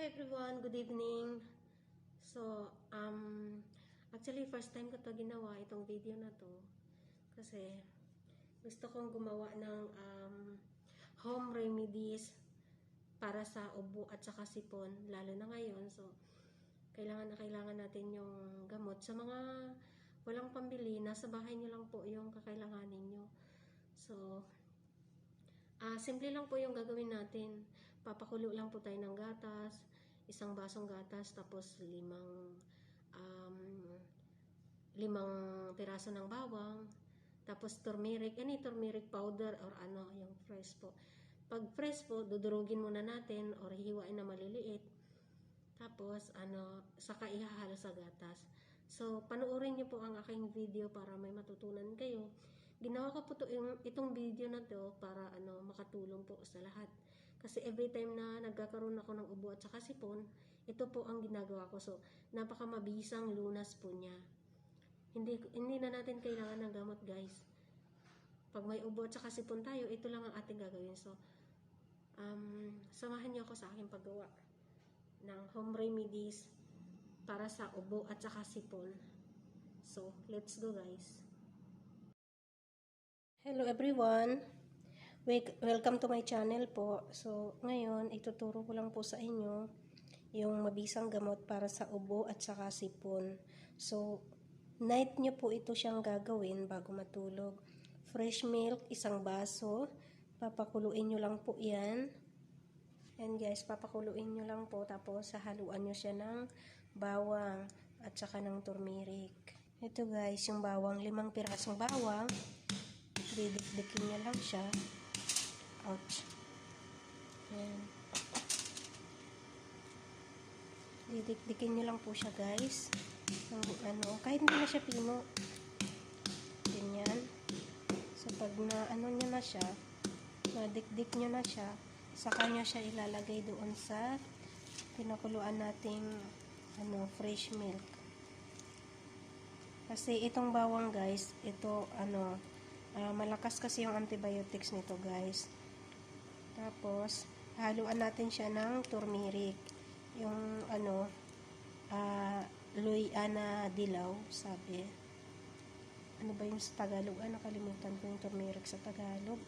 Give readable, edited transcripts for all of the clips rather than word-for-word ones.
everyone, good evening. So, actually first time ko to ginawa itong video na to kasi gusto kong gumawa ng home remedies para sa ubo at saka sipon, lalo na ngayon. So, kailangan na kailangan natin yung gamot. Sa mga walang pambili, nasa bahay nyo lang po yung kakailanganin nyo. So, simple lang po yung gagawin natin. Papakulo lang po tayo ng gatas, isang basong gatas, tapos limang piraso ng bawang, tapos turmeric, turmeric powder or yung fresh po. Pag fresh po, dudurugin muna natin or hiwain na maliliit. Tapos, saka ihahalo sa gatas. So, panoorin niyo po ang aking video para may matutunan kayo. Ginawa ko po itong video na to para makatulong po sa lahat. Kasi every time na nagkakaroon ako ng ubo at saka sipon, ito po ang ginagawa ko. So, napakamabisang lunas po niya. Hindi na natin kailangan ng gamot, guys. Pag may ubo at saka sipon tayo, ito lang ang ating gagawin. So, samahan niyo ako sa aking paggawa ng home remedies para sa ubo at saka sipon. So, let's go, guys. Hello everyone. Welcome to my channel po. So, ngayon ituturo ko lang po sa inyo yung mabisang gamot para sa ubo at saka sipon. So, night nyo po ito siyang gagawin bago matulog. Fresh milk, isang baso. Papakuluin nyo lang po yan. And guys, papakuluin nyo lang po. Tapos, haluan nyo siya ng bawang at saka ng turmeric. Ito guys, yung bawang, 5 pirasong bawang. Didikdikin nyo lang siya. Ouch. Ayan. Didikdikin nyo lang po siya guys. Kahit hindi na siya pino. Ganyan. So, pag nyo na siya, nadikdik nyo na siya, saka nyo siya ilalagay doon sa pinakuluan nating fresh milk. Kasi itong bawang guys, ito malakas kasi yung antibiotics nito guys. Tapos haluan natin siya ng turmeric, yung Luiana dilaw, sabi. Ano ba yung sa Tagalog? Nakalimutan ko yung turmeric sa Tagalog.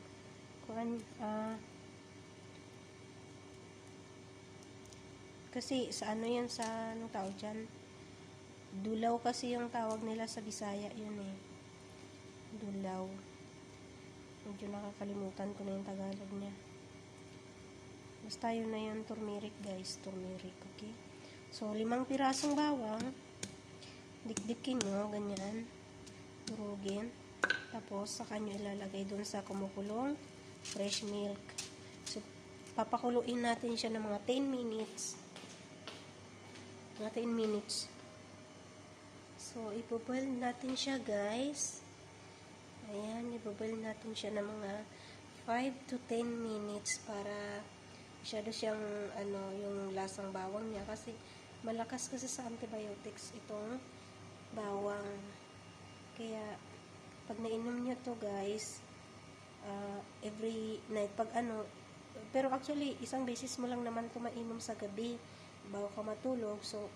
Kasi sa yan sa anong tawag dyan? Dulaw kasi yung tawag nila sa Bisaya, yun eh. Dulaw. Medyo nakakalimutan ko na yung Tagalog niya. Basta yun na yung turmeric guys. Turmeric, okay? So, 5 pirasong bawang. Dikdikin nyo, ganyan. Durugin. Tapos, saka nyo ilalagay dun sa kumukulong fresh milk. So, papakuluin natin siya ng mga 10 minutes. Mga 10 minutes. So, ipoboil natin siya guys. Ayan, ipoboil natin siya ng mga 5 to 10 minutes para masyado siyang yung lasang bawang niya. Kasi malakas kasi sa antibiotics itong bawang. Kaya, pag nainom nyo to guys, every night, pero actually, isang beses mo lang naman ito mainom sa gabi bago ka matulog. So,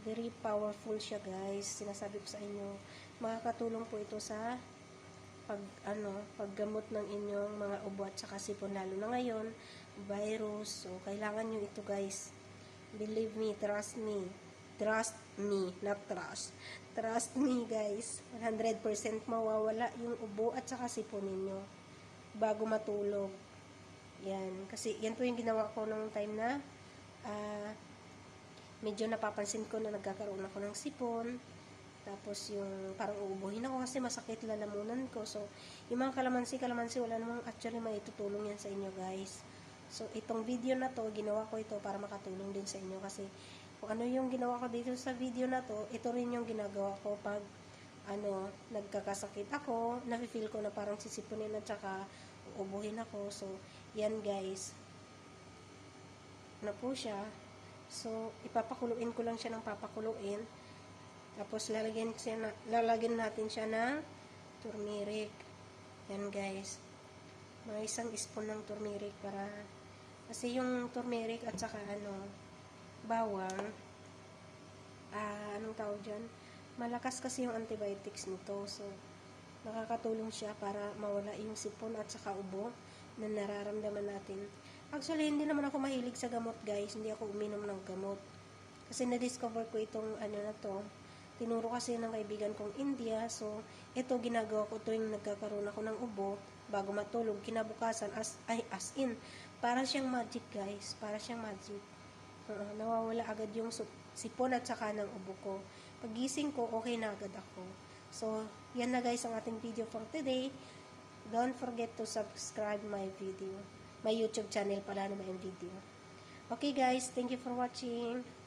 very powerful siya guys. Sinasabi ko sa inyo, makakatulong po ito sa paggamot ng inyong mga ubo at saka sipon, lalo na ngayon, virus. So, kailangan nyo ito guys. Believe me, trust me. Trust me, not trust. Trust me guys. 100% mawawala yung ubo at saka sipon ninyo bago matulog. Yan. Kasi yan po yung ginawa ko nung time na medyo napapansin ko na nagkakaroon ako ng sipon. Tapos yung parang uubuhin ako kasi masakit lalamunan ko. So, yung mga kalamansi, wala namang actually maitutulong yan sa inyo guys. So, itong video na to, ginawa ko ito para makatulong din sa inyo. Kasi kung ano yung ginawa ko dito sa video na to, ito rin yung ginagawa ko pag nagkakasakit ako, nafe-feel ko na parang sisipunin at saka uubuhin ako. So, yan guys. Po siya. So, ipapakuluin ko lang siya ng papakuluin. Tapos, lalagyan natin siya ng turmeric. Yan, guys. Mga 1 spoon ng turmeric para, kasi yung turmeric at saka bawang, anong tawag dyan? Malakas kasi yung antibiotics nito. So, nakakatulong siya para mawala yung sipon at saka ubo na nararamdaman natin. Actually, hindi naman ako mahilig sa gamot, guys. Hindi ako uminom ng gamot. Kasi na-discover ko itong ano na to. Tinuro kasi ng kaibigan kong India. So, ito ginagawa ko tuwing nagkakaroon ako ng ubo bago matulog. Kinabukasan, as in. Para siyang magic, guys. Para siyang magic. Nawawala agad yung sipon at saka ng ubo ko. Pagising ko, okay na agad ako. So, yan na guys ang ating video for today. Don't forget to subscribe my video. My YouTube channel pala na may video. Okay guys, thank you for watching.